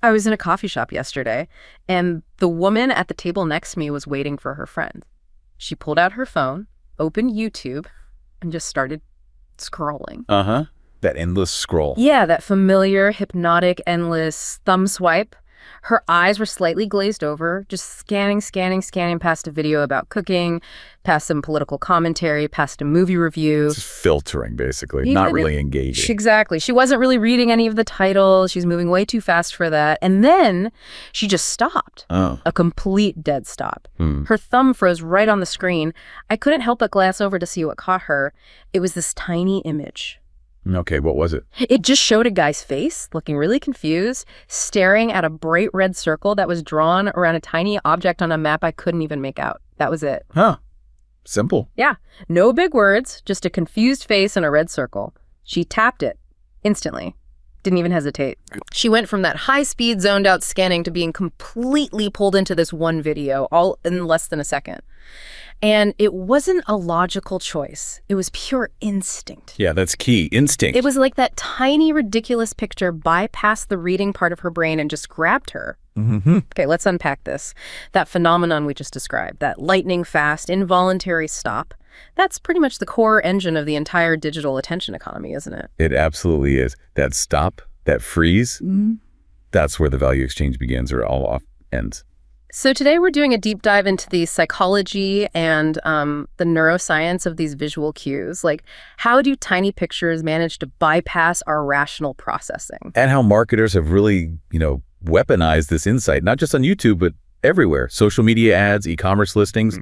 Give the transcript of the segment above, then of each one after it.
I was in a coffee shop yesterday, and the woman at the table next to me was waiting for her friend. She pulled out her phone, opened YouTube, and just started scrolling. Uh-huh. That endless scroll. Yeah, that familiar, hypnotic, endless thumb swipe. Her eyes were slightly glazed over, just scanning past a video about cooking, past some political commentary, past a movie review. It's filtering, basically, not really engaging. Exactly. She wasn't really reading any of the titles. She was moving way too fast for that. And then she just stopped. Oh. A complete dead stop. Her thumb froze right on the screen. I couldn't help but glance over to see what caught her. It was this tiny image. Okay, what was it? It just showed a guy's face, looking really confused, staring at a bright red circle that was drawn around a tiny object on a map I couldn't even make out. That was it. Huh. Simple. Yeah. No big words, just a confused face and a red circle. She tapped it instantly. Didn't even hesitate. She went from that high-speed, zoned-out scanning to being completely pulled into this one video, all in less than a second. And it wasn't a logical choice. It was pure instinct. Yeah, that's key. Instinct. It was like that tiny, ridiculous picture bypassed the reading part of her brain and just grabbed her. Mm-hmm. Okay, let's unpack this. That phenomenon we just described, that lightning-fast, involuntary stop, that's pretty much the core engine of the entire digital attention economy, isn't it? It absolutely is. That stop, that freeze, that's where the value exchange begins or all off ends. So today we're doing a deep dive into the psychology and the neuroscience of these visual cues. Like, how do tiny pictures manage to bypass our rational processing? And how marketers have really, weaponized this insight, not just on YouTube, but everywhere. Social media ads, e-commerce listings.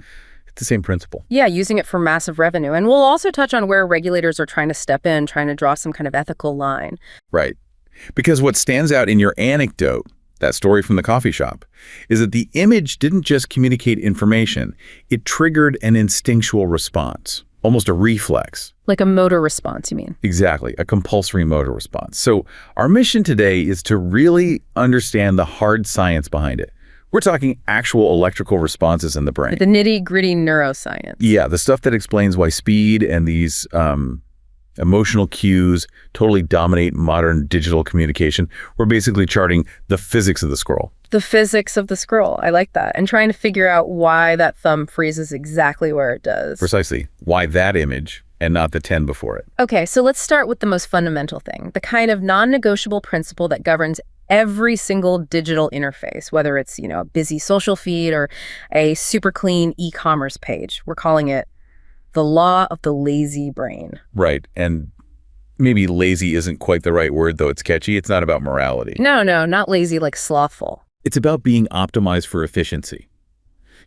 It's the same principle. Yeah, using it for massive revenue. And we'll also touch on where regulators are trying to step in, trying to draw some kind of ethical line. Right. Because what stands out in your anecdote, that story from the coffee shop, is that the image didn't just communicate information. It triggered an instinctual response, almost a reflex. Like a motor response, you mean? Exactly, a compulsory motor response. So our mission today is to really understand the hard science behind it. We're talking actual electrical responses in the brain. The nitty-gritty neuroscience. Yeah, the stuff that explains why speed and these emotional cues totally dominate modern digital communication. We're basically charting the physics of the scroll. The physics of the scroll. I like that. And trying to figure out why that thumb freezes exactly where it does. Precisely. Why that image and not the 10 before it. Okay, so let's start with the most fundamental thing, the kind of non-negotiable principle that governs every single digital interface, whether it's, a busy social feed or a super clean e-commerce page. We're calling it the law of the lazy brain. Right. And maybe lazy isn't quite the right word, though it's catchy. It's not about morality. No, not lazy like slothful. It's about being optimized for efficiency.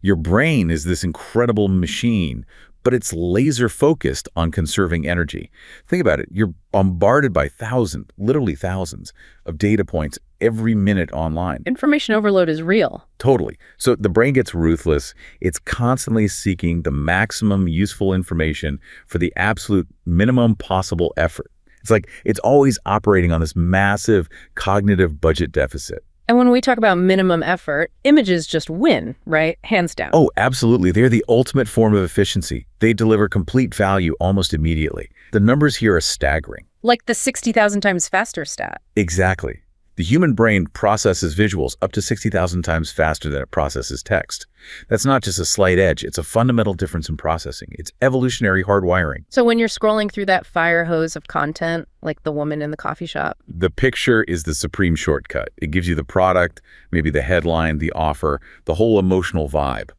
Your brain is this incredible machine, but it's laser focused on conserving energy. Think about it. You're bombarded by thousands, literally thousands, of data points every minute online. Information overload is real. Totally. So the brain gets ruthless. It's constantly seeking the maximum useful information for the absolute minimum possible effort. It's like it's always operating on this massive cognitive budget deficit. And when we talk about minimum effort, images just win, right? Hands down. Oh, absolutely. They're the ultimate form of efficiency. They deliver complete value almost immediately. The numbers here are staggering. Like the 60,000 times faster stat. Exactly. The human brain processes visuals up to 60,000 times faster than it processes text. That's not just a slight edge. It's a fundamental difference in processing. It's evolutionary hardwiring. So when you're scrolling through that fire hose of content, like the woman in the coffee shop, the picture is the supreme shortcut. It gives you the product, maybe the headline, the offer, the whole emotional vibe,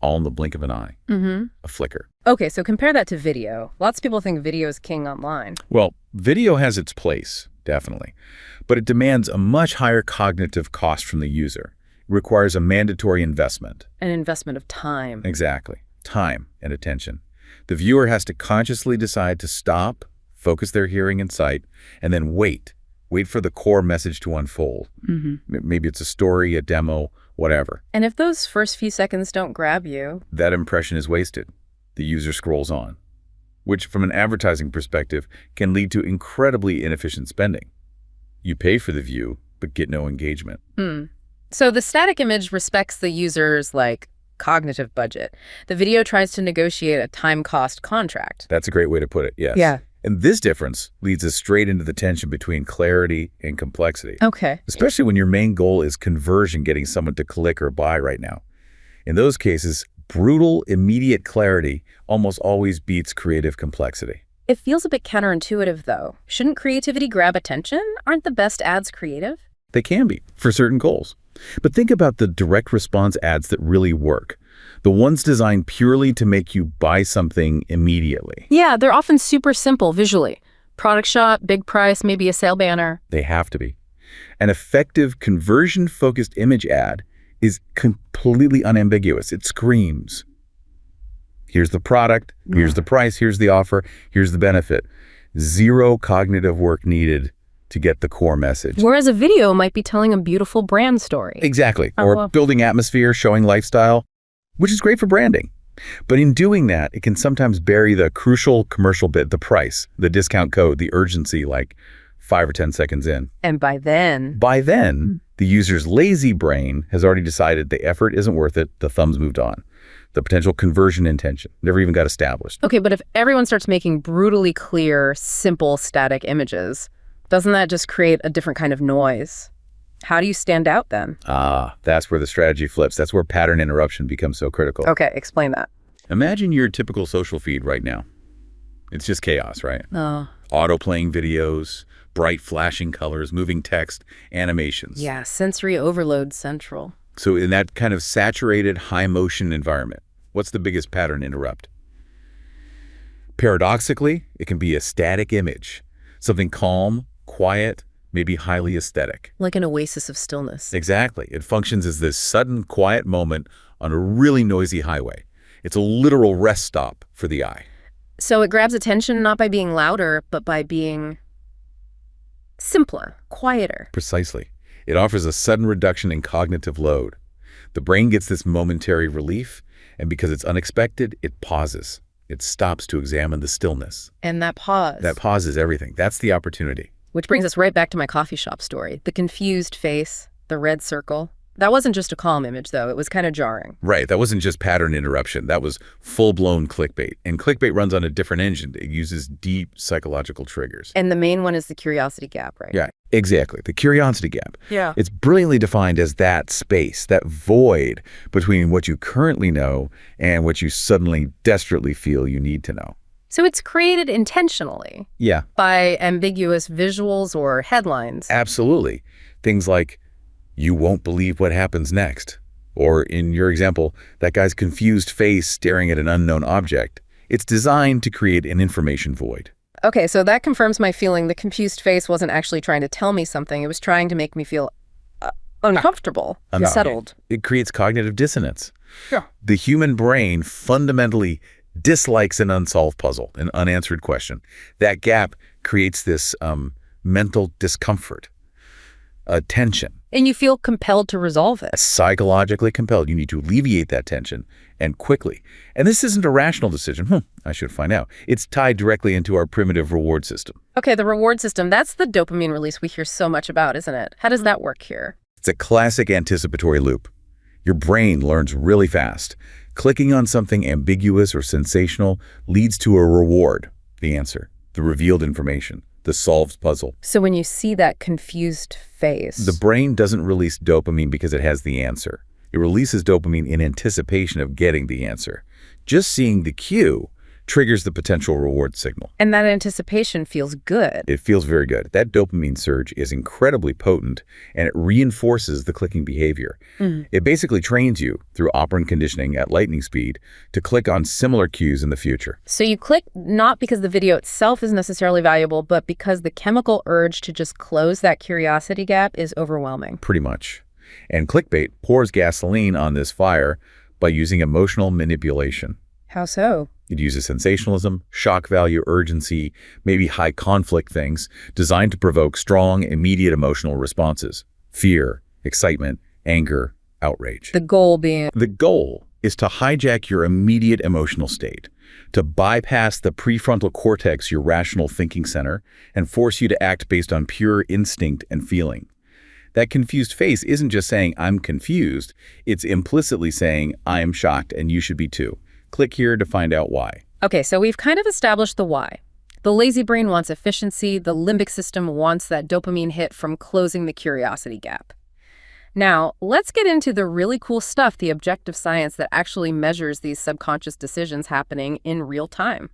all in the blink of an eye. A flicker. Okay, so compare that to video. Lots of people think video is king online. Well, video has its place, definitely, but it demands a much higher cognitive cost from the user. It requires a mandatory investment. An investment of time. Exactly. Time and attention. The viewer has to consciously decide to stop, focus their hearing and sight, and then wait for the core message to unfold. Maybe it's a story, a demo, whatever. And if those first few seconds don't grab you, that impression is wasted. The user scrolls on, which from an advertising perspective can lead to incredibly inefficient spending. You pay for the view, but get no engagement. So the static image respects the user's, cognitive budget. The video tries to negotiate a time-cost contract. That's a great way to put it, yes. Yeah. And this difference leads us straight into the tension between clarity and complexity. Okay. Especially when your main goal is conversion, getting someone to click or buy right now. In those cases, brutal, immediate clarity almost always beats creative complexity. It feels a bit counterintuitive, though. Shouldn't creativity grab attention? Aren't the best ads creative? They can be, for certain goals. But think about the direct response ads that really work. The ones designed purely to make you buy something immediately. Yeah, they're often super simple visually. Product shot, big price, maybe a sale banner. They have to be. An effective conversion-focused image ad is completely unambiguous. It screams, here's the product, here's the price, here's the offer, here's the benefit. Zero cognitive work needed to get the core message. Whereas a video might be telling a beautiful brand story. Exactly. Or building atmosphere, showing lifestyle, which is great for branding. But in doing that, it can sometimes bury the crucial commercial bit, the price, the discount code, the urgency, like 5 or 10 seconds in. And by then, the user's lazy brain has already decided the effort isn't worth it, the thumb's moved on. The potential conversion intention never even got established. Okay, but if everyone starts making brutally clear, simple, static images, doesn't that just create a different kind of noise? How do you stand out then? That's where the strategy flips. That's where pattern interruption becomes so critical. Okay, explain that. Imagine your typical social feed right now. It's just chaos, right? Auto-playing videos, bright flashing colors, moving text, animations. Yeah, sensory overload central. So in that kind of saturated, high-motion environment, what's the biggest pattern interrupt? Paradoxically, it can be a static image, something calm, quiet, maybe highly aesthetic. Like an oasis of stillness. Exactly. It functions as this sudden, quiet moment on a really noisy highway. It's a literal rest stop for the eye. So it grabs attention not by being louder, but by being simpler, quieter. Precisely. It offers a sudden reduction in cognitive load. The brain gets this momentary relief, and because it's unexpected, it pauses. It stops to examine the stillness. And that pause. That pause is everything. That's the opportunity. Which brings us right back to my coffee shop story. The confused face, the red circle. That wasn't just a calm image, though. It was kind of jarring. Right. That wasn't just pattern interruption. That was full-blown clickbait. And clickbait runs on a different engine. It uses deep psychological triggers. And the main one is the curiosity gap, right? Yeah, exactly. The curiosity gap. Yeah. It's brilliantly defined as that space, that void between what you currently know and what you suddenly desperately feel you need to know. So it's created intentionally. Yeah. By ambiguous visuals or headlines. Absolutely. Things like, you won't believe what happens next. Or in your example, that guy's confused face staring at an unknown object. It's designed to create an information void. Okay, so that confirms my feeling. The confused face wasn't actually trying to tell me something. It was trying to make me feel uncomfortable, unsettled. It creates cognitive dissonance. Yeah. The human brain fundamentally dislikes an unsolved puzzle, an unanswered question. That gap creates this mental discomfort, a tension. And you feel compelled to resolve it. Psychologically compelled. You need to alleviate that tension, and quickly. And this isn't a rational decision. I should find out. It's tied directly into our primitive reward system. Okay, the reward system, that's the dopamine release we hear so much about, isn't it? How does that work here? It's a classic anticipatory loop. Your brain learns really fast. Clicking on something ambiguous or sensational leads to a reward, the answer, the revealed information, the solved puzzle. So when you see that confused face... The brain doesn't release dopamine because it has the answer. It releases dopamine in anticipation of getting the answer. Just seeing the cue triggers the potential reward signal. And that anticipation feels good. It feels very good. That dopamine surge is incredibly potent, and it reinforces the clicking behavior. It basically trains you, through operant conditioning at lightning speed, to click on similar cues in the future. So you click not because the video itself is necessarily valuable, but because the chemical urge to just close that curiosity gap is overwhelming. Pretty much. And clickbait pours gasoline on this fire by using emotional manipulation. How so? It uses sensationalism, shock value, urgency, maybe high conflict things designed to provoke strong, immediate emotional responses. Fear, excitement, anger, outrage. The goal being? The goal is to hijack your immediate emotional state, to bypass the prefrontal cortex, your rational thinking center, and force you to act based on pure instinct and feeling. That confused face isn't just saying, I'm confused. It's implicitly saying, I am shocked and you should be too. Click here to find out why. Okay, so we've kind of established the why. The lazy brain wants efficiency. The limbic system wants that dopamine hit from closing the curiosity gap. Now, let's get into the really cool stuff, the objective science that actually measures these subconscious decisions happening in real time.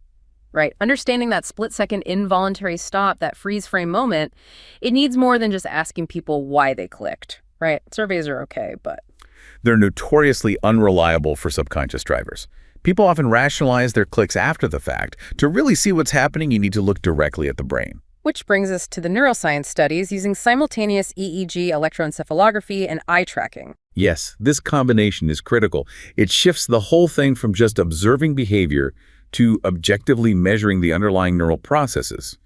Right? Understanding that split-second involuntary stop, that freeze-frame moment, it needs more than just asking people why they clicked, right? Surveys are okay, but... They're notoriously unreliable for subconscious drivers. People often rationalize their clicks after the fact. To really see what's happening, you need to look directly at the brain. Which brings us to the neuroscience studies using simultaneous EEG electroencephalography and eye tracking. Yes, this combination is critical. It shifts the whole thing from just observing behavior to objectively measuring the underlying neural processes.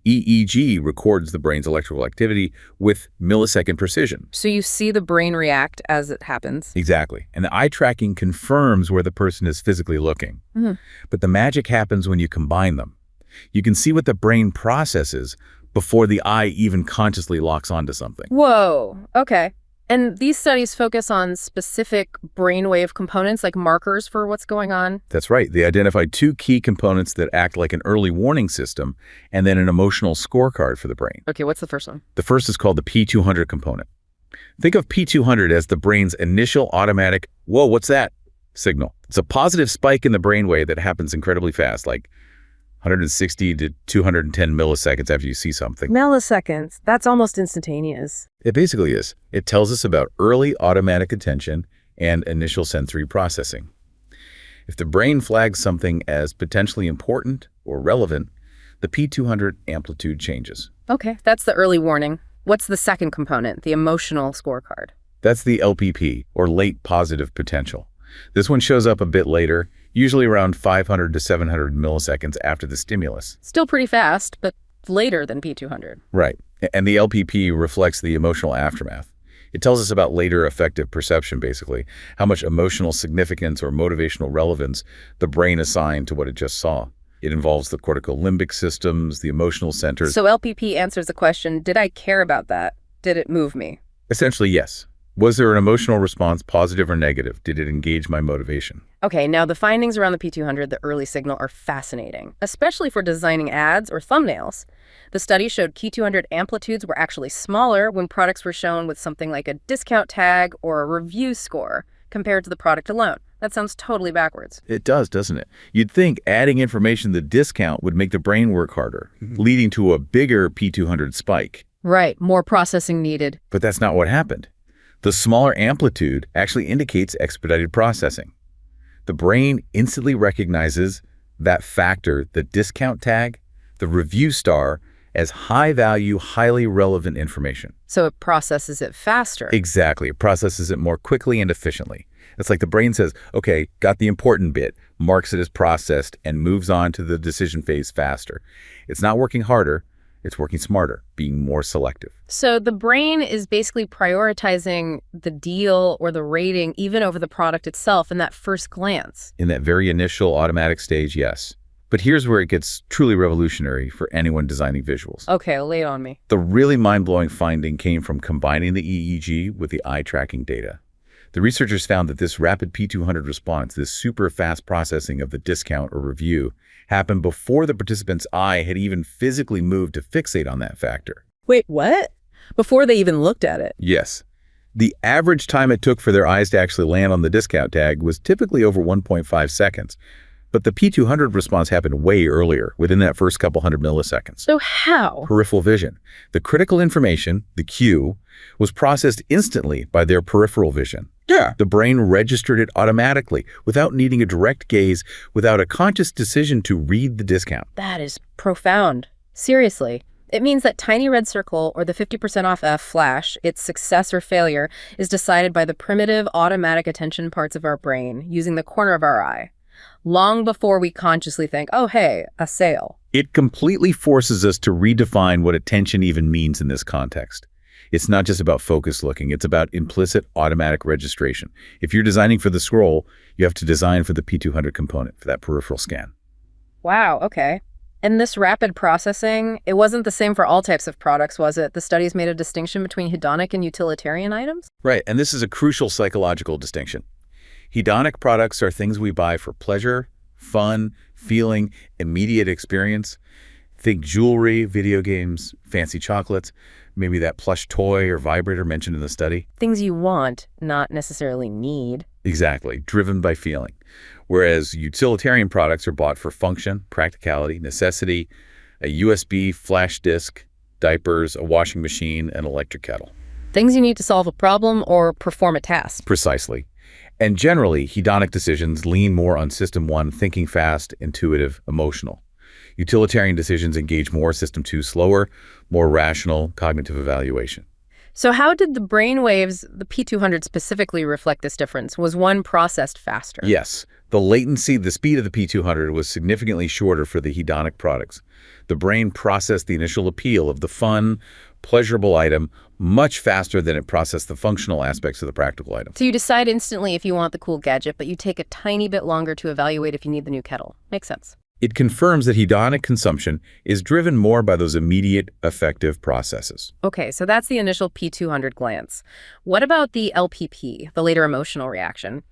EEG records the brain's electrical activity with millisecond precision. So you see the brain react as it happens. Exactly. And the eye tracking confirms where the person is physically looking. But the magic happens when you combine them. You can see what the brain processes before the eye even consciously locks onto something. Whoa, okay. And these studies focus on specific brainwave components, like markers for what's going on? That's right. They identified two key components that act like an early warning system and then an emotional scorecard for the brain. Okay, what's the first one? The first is called the P200 component. Think of P200 as the brain's initial automatic, whoa, what's that? Signal. It's a positive spike in the brainwave that happens incredibly fast, like 160 to 210 milliseconds after you see something. Milliseconds. That's almost instantaneous. It basically is. It tells us about early automatic attention and initial sensory processing. If the brain flags something as potentially important or relevant, the P200 amplitude changes. Okay, that's the early warning. What's the second component, the emotional scorecard? That's the LPP, or late positive potential. This one shows up a bit later, usually around 500 to 700 milliseconds after the stimulus. Still pretty fast, but later than P200. Right. And the LPP reflects the emotional aftermath. It tells us about later affective perception, basically, how much emotional significance or motivational relevance the brain assigned to what it just saw. It involves the cortical limbic systems, the emotional centers. So LPP answers the question, did I care about that? Did it move me? Essentially, yes. Was there an emotional response, positive or negative? Did it engage my motivation? Okay, now the findings around the P200, the early signal, are fascinating, especially for designing ads or thumbnails. The study showed P200 amplitudes were actually smaller when products were shown with something like a discount tag or a review score compared to the product alone. That sounds totally backwards. It does, doesn't it? You'd think adding information to the discount would make the brain work harder, leading to a bigger P200 spike. Right, more processing needed. But that's not what happened. The smaller amplitude actually indicates expedited processing. The brain instantly recognizes that factor, the discount tag, the review star, as high-value, highly relevant information. So it processes it faster. Exactly. It processes it more quickly and efficiently. It's like the brain says, okay, got the important bit, marks it as processed, and moves on to the decision phase faster. It's not working harder. It's working smarter, being more selective. So the brain is basically prioritizing the deal or the rating even over the product itself in that first glance. In that very initial automatic stage, yes. But here's where it gets truly revolutionary for anyone designing visuals. Okay, lay it on me. The really mind-blowing finding came from combining the EEG with the eye tracking data. The researchers found that this rapid P200 response, this super fast processing of the discount or review, happened before the participant's eye had even physically moved to fixate on that factor. Wait, what? Before they even looked at it? Yes. The average time it took for their eyes to actually land on the discount tag was typically over 1.5 seconds. But the P200 response happened way earlier, within that first couple hundred milliseconds. So how? Peripheral vision. The critical information, the cue, was processed instantly by their peripheral vision. Yeah. The brain registered it automatically, without needing a direct gaze, without a conscious decision to read the discount. That is profound. Seriously. It means that tiny red circle, or the 50% off F flash, its success or failure, is decided by the primitive automatic attention parts of our brain, using the corner of our eye. Long before we consciously think, oh, hey, a sale. It completely forces us to redefine what attention even means in this context. It's not just about focused looking, it's about implicit automatic registration. If you're designing for the scroll, you have to design for the P200 component, for that peripheral scan. Wow, okay. And this rapid processing, it wasn't the same for all types of products, was it? The studies made a distinction between hedonic and utilitarian items? Right, and this is a crucial psychological distinction. Hedonic products are things we buy for pleasure, fun, feeling, immediate experience. Think jewelry, video games, fancy chocolates, maybe that plush toy or vibrator mentioned in the study. Things you want, not necessarily need. Exactly, driven by feeling. Whereas utilitarian products are bought for function, practicality, necessity, a USB flash disk, diapers, a washing machine, an electric kettle. Things you need to solve a problem or perform a task. Precisely. And generally, hedonic decisions lean more on system 1, thinking fast, intuitive, emotional. Utilitarian decisions engage more system 2, slower, more rational, cognitive evaluation. So how did the brain waves, the P200 specifically, reflect this difference? Was one processed faster? Yes. The latency, the speed of the P200 was significantly shorter for the hedonic products. The brain processed the initial appeal of the fun, pleasurable item much faster than it processed the functional aspects of the practical item. So you decide instantly if you want the cool gadget, but you take a tiny bit longer to evaluate if you need the new kettle. Makes sense. It confirms that hedonic consumption is driven more by those immediate, effective processes. Okay, so that's the initial P200 glance. What about the LPP, the later emotional reaction?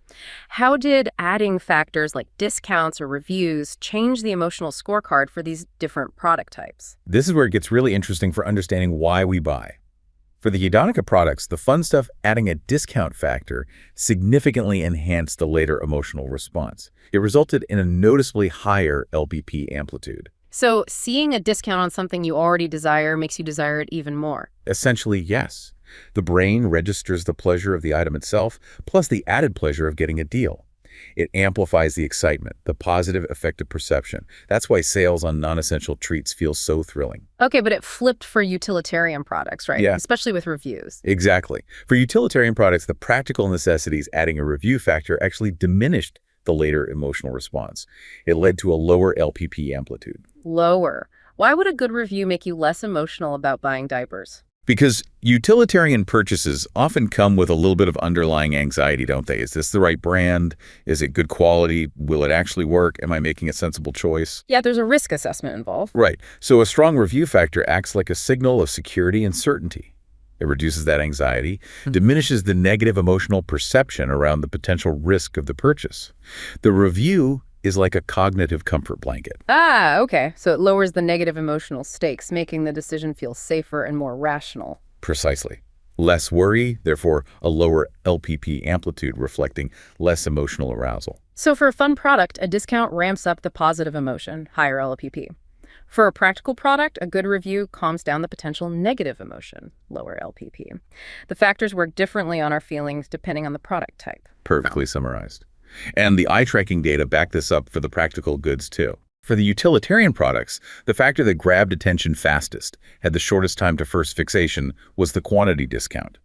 How did adding factors like discounts or reviews change the emotional scorecard for these different product types? This is where it gets really interesting for understanding why we buy. For the hedonica products, the fun stuff adding a discount factor significantly enhanced the later emotional response. It resulted in a noticeably higher LPP amplitude. So seeing a discount on something you already desire makes you desire it even more. Essentially, yes. The brain registers the pleasure of the item itself, plus the added pleasure of getting a deal. It amplifies the excitement, the positive affective perception. That's why sales on non-essential treats feel so thrilling. Okay, but it flipped for utilitarian products, right? Yeah. Especially with reviews. Exactly. For utilitarian products, the practical necessities adding a review factor actually diminished the later emotional response. It led to a lower LPP amplitude. Lower. Why would a good review make you less emotional about buying diapers? Because utilitarian purchases often come with a little bit of underlying anxiety, don't they? Is this the right brand? Is it good quality? Will it actually work? Am I making a sensible choice? Yeah, there's a risk assessment involved. Right. So a strong review factor acts like a signal of security and certainty. It reduces that anxiety, diminishes the negative emotional perception around the potential risk of the purchase. The review is like a cognitive comfort blanket. Ah, okay. So it lowers the negative emotional stakes, making the decision feel safer and more rational. Precisely. Less worry, therefore a lower LPP amplitude reflecting less emotional arousal. So for a fun product, a discount ramps up the positive emotion, higher LPP. For a practical product, a good review calms down the potential negative emotion, lower LPP. The factors work differently on our feelings depending on the product type. Perfectly summarized. And the eye tracking data back this up for the practical goods too. For the utilitarian products, the factor that grabbed attention fastest, had the shortest time to first fixation, was the quantity discount.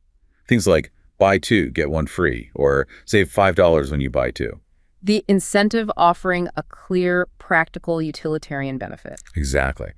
Things like buy 2, get 1 free, or save $5 when you buy 2. The incentive offering a clear, practical, utilitarian benefit. Exactly.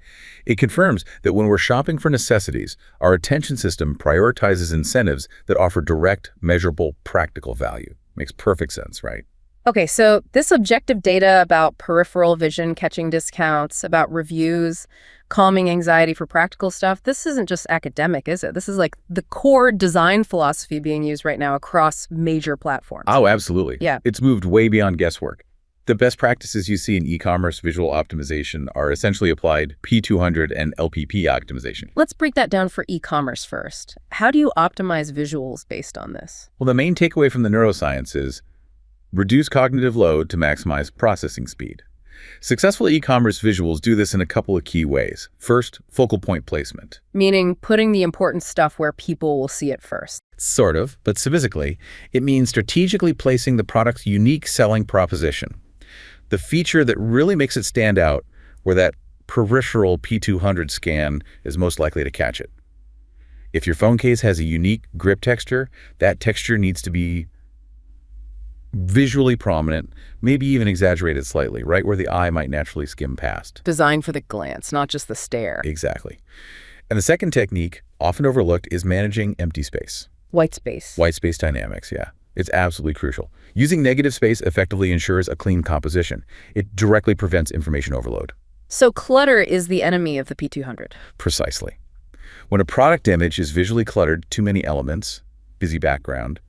It confirms that when we're shopping for necessities, our attention system prioritizes incentives that offer direct, measurable, practical value. Makes perfect sense, right? Okay, so this objective data about peripheral vision catching discounts, about reviews, calming anxiety for practical stuff, this isn't just academic, is it? This is like the core design philosophy being used right now across major platforms. Oh, absolutely. Yeah. It's moved way beyond guesswork. The best practices you see in e-commerce visual optimization are essentially applied P200 and LPP optimization. Let's break that down for e-commerce first. How do you optimize visuals based on this? Well, the main takeaway from the neuroscience is reduce cognitive load to maximize processing speed. Successful e-commerce visuals do this in a couple of key ways. First, focal point placement. Meaning putting the important stuff where people will see it first. Sort of, but physically, it means strategically placing the product's unique selling proposition. The feature that really makes it stand out, where that peripheral P200 scan is most likely to catch it. If your phone case has a unique grip texture, that texture needs to be visually prominent, maybe even exaggerated slightly, right where the eye might naturally skim past. Designed for the glance, not just the stare. Exactly. And the second technique, often overlooked, is managing empty space. White space. White space dynamics, yeah. It's absolutely crucial. Using negative space effectively ensures a clean composition. It directly prevents information overload. So clutter is the enemy of the P200. Precisely. When a product image is visually cluttered, too many elements, busy background,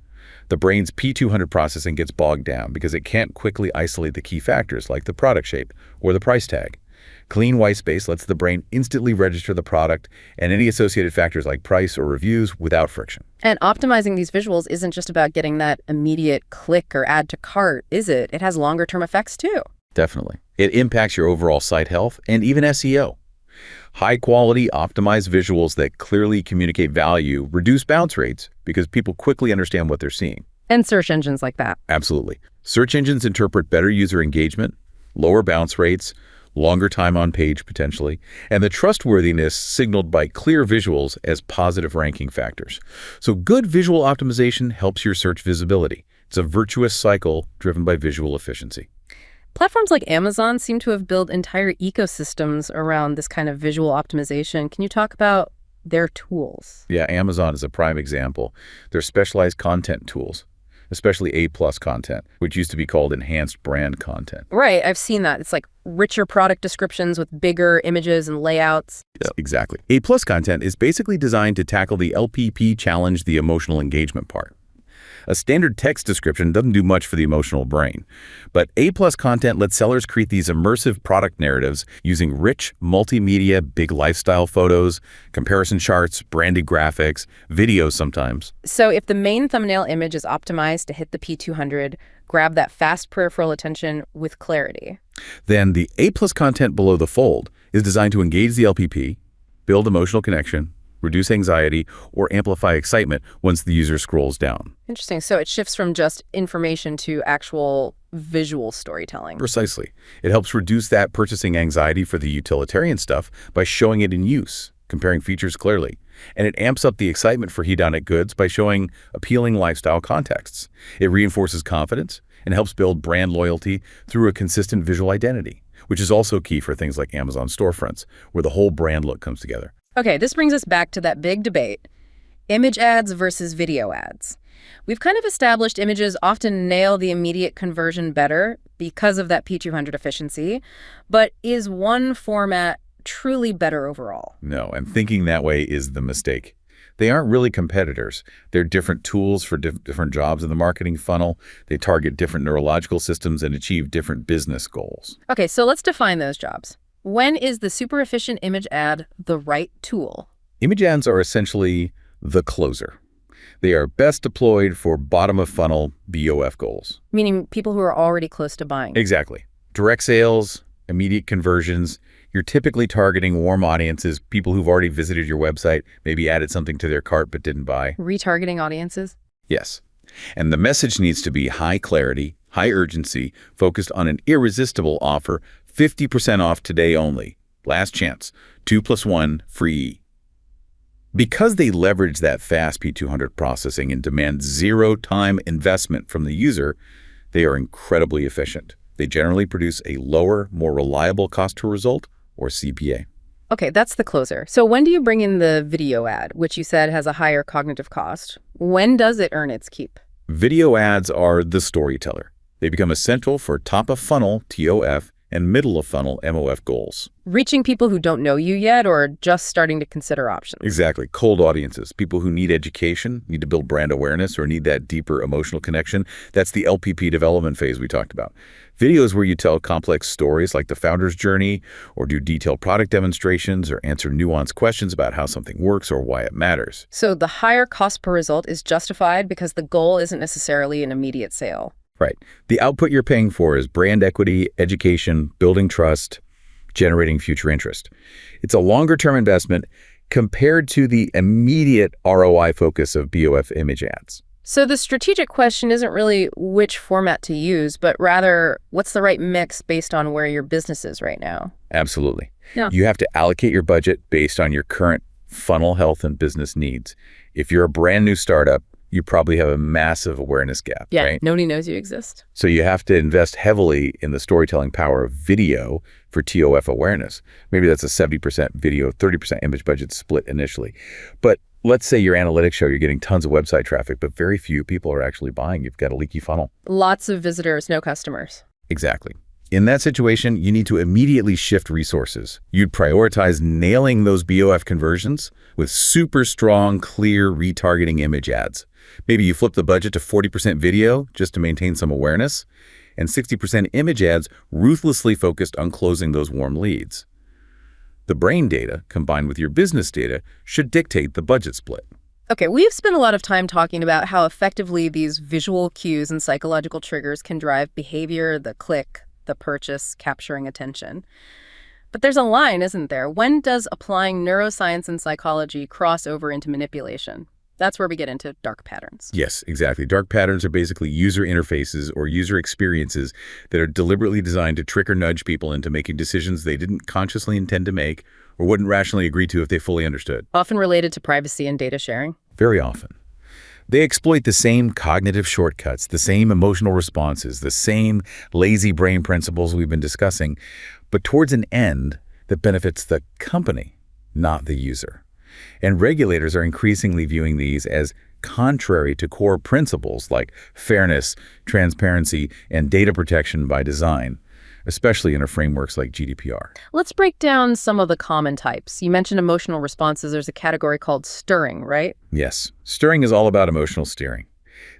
the brain's P200 processing gets bogged down because it can't quickly isolate the key factors like the product shape or the price tag. Clean white space lets the brain instantly register the product and any associated factors like price or reviews without friction. And optimizing these visuals isn't just about getting that immediate click or add to cart, is it? It has longer-term effects too. Definitely. It impacts your overall site health and even SEO. High-quality, optimized visuals that clearly communicate value reduce bounce rates because people quickly understand what they're seeing. And search engines like that. Absolutely. Search engines interpret better user engagement, lower bounce rates, longer time on page potentially, and the trustworthiness signaled by clear visuals as positive ranking factors. So good visual optimization helps your search visibility. It's a virtuous cycle driven by visual efficiency. Platforms like Amazon seem to have built entire ecosystems around this kind of visual optimization. Can you talk about their tools? Yeah, Amazon is a prime example. They're specialized content tools, especially A+ content, which used to be called enhanced brand content. Right, I've seen that. It's like richer product descriptions with bigger images and layouts. Yeah, exactly. A+ content is basically designed to tackle the LPP challenge, the emotional engagement part. A standard text description doesn't do much for the emotional brain, but A+ content lets sellers create these immersive product narratives using rich, multimedia, big lifestyle photos, comparison charts, branded graphics, videos sometimes. So if the main thumbnail image is optimized to hit the P200, grab that fast peripheral attention with clarity. Then the A+ content below the fold is designed to engage the LPP, build emotional connection, reduce anxiety, or amplify excitement once the user scrolls down. Interesting. So it shifts from just information to actual visual storytelling. Precisely. It helps reduce that purchasing anxiety for the utilitarian stuff by showing it in use, comparing features clearly. And it amps up the excitement for hedonic goods by showing appealing lifestyle contexts. It reinforces confidence and helps build brand loyalty through a consistent visual identity, which is also key for things like Amazon storefronts, where the whole brand look comes together. Okay, this brings us back to that big debate, image ads versus video ads. We've kind of established images often nail the immediate conversion better because of that P200 efficiency, but is one format truly better overall? No, and thinking that way is the mistake. They aren't really competitors. They're different tools for different jobs in the marketing funnel. They target different neurological systems and achieve different business goals. Okay, so let's define those jobs. When is the super efficient image ad the right tool? Image ads are essentially the closer. They are best deployed for bottom-of-funnel BOF goals. Meaning people who are already close to buying. Exactly. Direct sales, immediate conversions. You're typically targeting warm audiences, people who've already visited your website, maybe added something to their cart but didn't buy. Retargeting audiences? Yes. And the message needs to be high clarity, high urgency, focused on an irresistible offer, 50% off today only. Last chance. 2+1 free. Because they leverage that fast P200 processing and demand zero time investment from the user, they are incredibly efficient. They generally produce a lower, more reliable cost per result, or CPA. Okay, that's the closer. So when do you bring in the video ad, which you said has a higher cognitive cost? When does it earn its keep? Video ads are the storyteller. They become essential for top-of-funnel TOF and middle-of-funnel MOF goals. Reaching people who don't know you yet or just starting to consider options. Exactly. Cold audiences, people who need education, need to build brand awareness, or need that deeper emotional connection. That's the LPP development phase we talked about. Videos where you tell complex stories like the founder's journey, or do detailed product demonstrations, or answer nuanced questions about how something works or why it matters. So the higher cost per result is justified because the goal isn't necessarily an immediate sale. Right. The output you're paying for is brand equity, education, building trust, generating future interest. It's a longer-term investment compared to the immediate ROI focus of BOF image ads. So the strategic question isn't really which format to use, but rather what's the right mix based on where your business is right now? Absolutely. Yeah. You have to allocate your budget based on your current funnel health and business needs. If you're a brand new startup, you probably have a massive awareness gap, Yeah, right? nobody knows you exist. So you have to invest heavily in the storytelling power of video for TOF awareness. Maybe that's a 70% video, 30% image budget split initially. But let's say your analytics show you're getting tons of website traffic, but very few people are actually buying. You've got a leaky funnel. Lots of visitors, no customers. Exactly. In that situation, you need to immediately shift resources. You'd prioritize nailing those BOF conversions with super strong, clear retargeting image ads. Maybe you flip the budget to 40% video just to maintain some awareness, and 60% image ads ruthlessly focused on closing those warm leads. The brain data, combined with your business data, should dictate the budget split. Okay, we've spent a lot of time talking about how effectively these visual cues and psychological triggers can drive behavior, the click, the purchase, capturing attention. But there's a line, isn't there? When does applying neuroscience and psychology cross over into manipulation? That's where we get into dark patterns. Yes, exactly. Dark patterns are basically user interfaces or user experiences that are deliberately designed to trick or nudge people into making decisions they didn't consciously intend to make or wouldn't rationally agree to if they fully understood. Often related to privacy and data sharing. Very often. They exploit the same cognitive shortcuts, the same emotional responses, the same lazy brain principles we've been discussing, but towards an end that benefits the company, not the user. And regulators are increasingly viewing these as contrary to core principles like fairness, transparency, and data protection by design, especially in frameworks like GDPR. Let's break down some of the common types. You mentioned emotional responses. There's a category called stirring, right? Yes, stirring is all about emotional steering.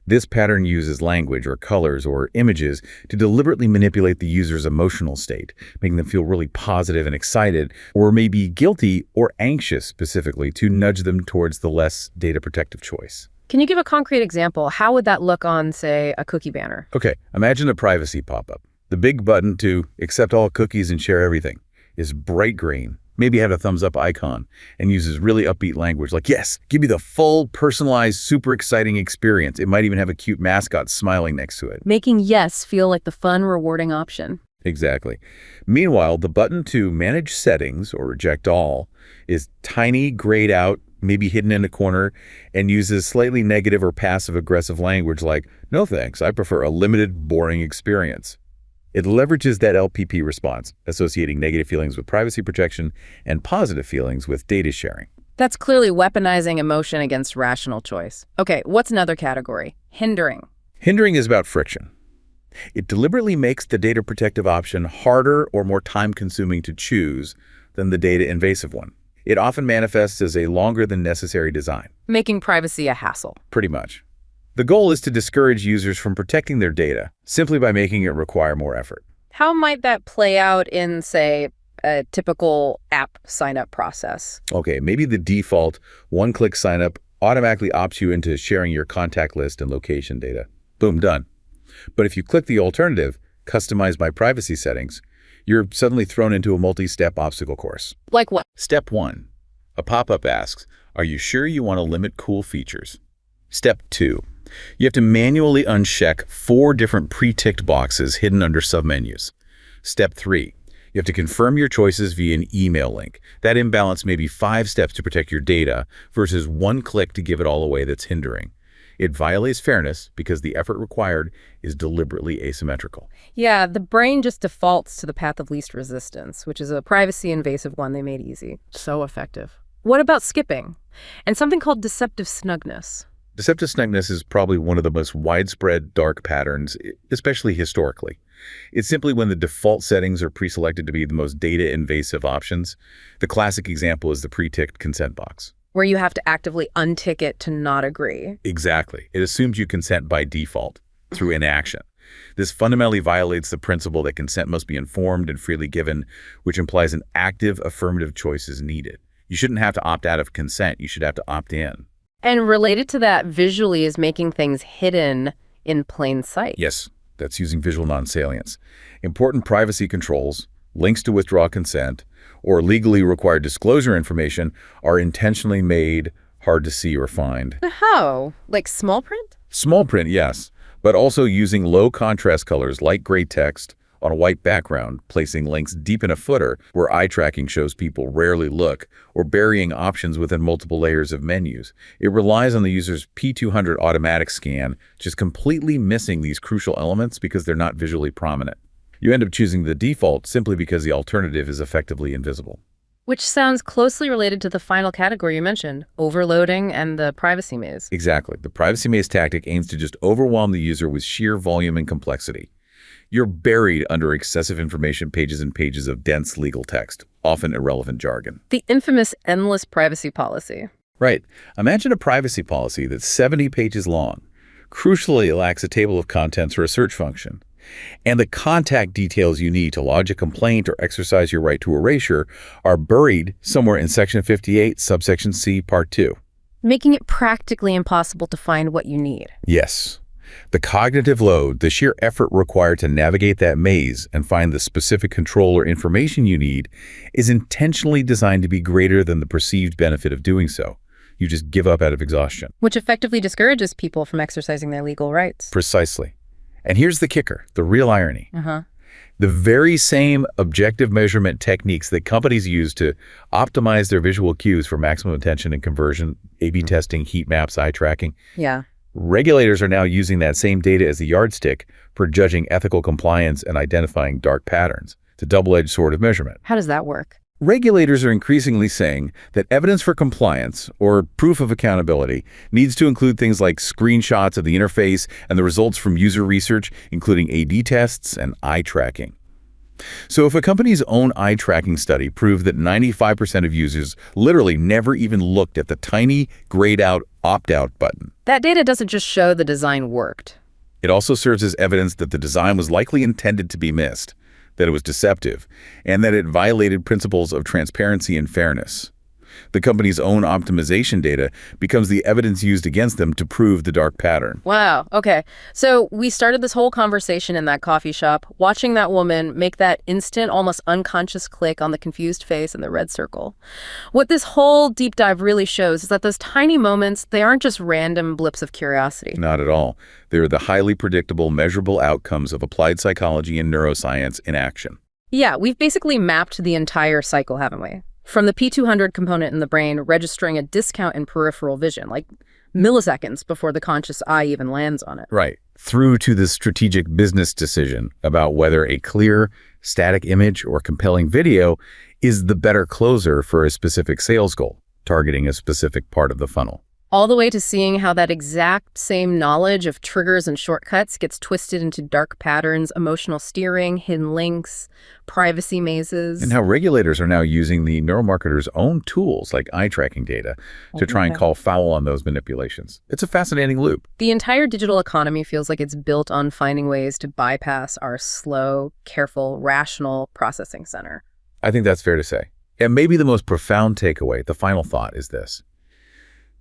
This pattern uses language or colors or images to deliberately manipulate the user's emotional state, making them feel really positive and excited, or maybe guilty or anxious specifically to nudge them towards the less data protective choice. Can you give a concrete example? How would that look on, say, a cookie banner? Okay, imagine a privacy pop-up. The big button to accept all cookies and share everything is bright green, maybe have a thumbs-up icon, and uses really upbeat language like, yes, give me the full, personalized, super exciting experience. It might even have a cute mascot smiling next to it. Making yes feel like the fun, rewarding option. Exactly. Meanwhile, the button to manage settings or reject all is tiny, grayed out, maybe hidden in a corner, and uses slightly negative or passive-aggressive language like, no thanks, I prefer a limited, boring experience. It leverages that LPP response, associating negative feelings with privacy protection and positive feelings with data sharing. That's clearly weaponizing emotion against rational choice. Okay, what's another category? Hindering. Hindering is about friction. It deliberately makes the data protective option harder or more time-consuming to choose than the data invasive one. It often manifests as a longer than necessary design. Making privacy a hassle. Pretty much. The goal is to discourage users from protecting their data simply by making it require more effort. How might that play out in, say, a typical app sign-up process? Okay, maybe the default one-click sign-up automatically opts you into sharing your contact list and location data. Boom, done. But if you click the alternative, customize my privacy settings, you're suddenly thrown into a multi-step obstacle course. Like what? Step 1. A pop-up asks, are you sure you want to limit cool features? Step 2. You have to manually uncheck 4 different pre-ticked boxes hidden under submenus. Step 3. You have to confirm your choices via an email link. That imbalance may be 5 steps to protect your data versus 1 click to give it all away that's hindering. It violates fairness because the effort required is deliberately asymmetrical. Yeah, the brain just defaults to the path of least resistance, which is a privacy-invasive one they made easy. So effective. What about skipping? And something called deceptive snugness. Deceptive snugness is probably one of the most widespread dark patterns, especially historically. It's simply when the default settings are pre-selected to be the most data-invasive options. The classic example is the pre-ticked consent box. Where you have to actively untick it to not agree. Exactly. It assumes you consent by default, through inaction. This fundamentally violates the principle that consent must be informed and freely given, which implies an active affirmative choice is needed. You shouldn't have to opt out of consent. You should have to opt in. And related to that visually is making things hidden in plain sight. Yes, that's using visual non-salience. Important privacy controls, links to withdraw consent, or legally required disclosure information are intentionally made hard to see or find. How? Like small print? Small print, yes, but also using low contrast colors like gray text on a white background, placing links deep in a footer where eye tracking shows people rarely look, or burying options within multiple layers of menus. It relies on the user's P200 automatic scan, just completely missing these crucial elements because they're not visually prominent. You end up choosing the default simply because the alternative is effectively invisible. Which sounds closely related to the final category you mentioned, overloading and the privacy maze. Exactly. The privacy maze tactic aims to just overwhelm the user with sheer volume and complexity. You're buried under excessive information pages and pages of dense legal text, often irrelevant jargon. The infamous endless privacy policy. Right. Imagine a privacy policy that's 70 pages long. Crucially, it lacks a table of contents or a search function. And the contact details you need to lodge a complaint or exercise your right to erasure are buried somewhere in Section 58, subsection C, Part 2. Making it practically impossible to find what you need. Yes. The cognitive load, the sheer effort required to navigate that maze and find the specific control or information you need, is intentionally designed to be greater than the perceived benefit of doing so. You just give up out of exhaustion. Which effectively discourages people from exercising their legal rights. Precisely. And here's the kicker, the real irony. Uh-huh. The very same objective measurement techniques that companies use to optimize their visual cues for maximum attention and conversion, A/B testing, heat maps, eye tracking. Yeah. Regulators are now using that same data as a yardstick for judging ethical compliance and identifying dark patterns. It's a double-edged sword of measurement. How does that work? Regulators are increasingly saying that evidence for compliance, or proof of accountability, needs to include things like screenshots of the interface and the results from user research, including A/B tests and eye tracking. So if a company's own eye tracking study proved that 95% of users literally never even looked at the tiny grayed out opt-out button, that data doesn't just show the design worked. it also serves as evidence that the design was likely intended to be missed, that it was deceptive, and that it violated principles of transparency and fairness. The company's own optimization data becomes the evidence used against them to prove the dark pattern. Wow. Okay. So we started this whole conversation in that coffee shop, watching that woman make that instant, almost unconscious click on the confused face and the red circle. What this whole deep dive really shows is that those tiny moments, they aren't just random blips of curiosity. Not at all. They're the highly predictable, measurable outcomes of applied psychology and neuroscience in action. Yeah, we've basically mapped the entire cycle, haven't we? From the P200 component in the brain registering a discount in peripheral vision, like milliseconds before the conscious eye even lands on it. Right. Through to the strategic business decision about whether a clear, static image or compelling video is the better closer for a specific sales goal, targeting a specific part of the funnel. All the way to seeing how that exact same knowledge of triggers and shortcuts gets twisted into dark patterns, emotional steering, hidden links, privacy mazes. And how regulators are now using the neuromarketer's own tools like eye tracking data to try and call foul on those manipulations. It's a fascinating loop. The entire digital economy feels like it's built on finding ways to bypass our slow, careful, rational processing center. I think that's fair to say. And maybe the most profound takeaway, the final thought, is this.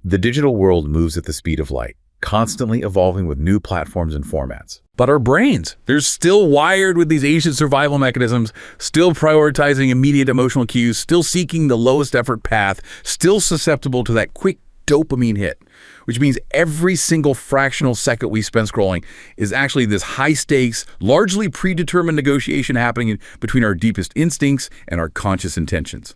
The digital world moves at the speed of light, constantly evolving with new platforms and formats. But our brains, they're still wired with these ancient survival mechanisms, still prioritizing immediate emotional cues, still seeking the lowest effort path, still susceptible to that quick dopamine hit, which means every single fractional second we spend scrolling is actually this high-stakes, largely predetermined negotiation happening between our deepest instincts and our conscious intentions.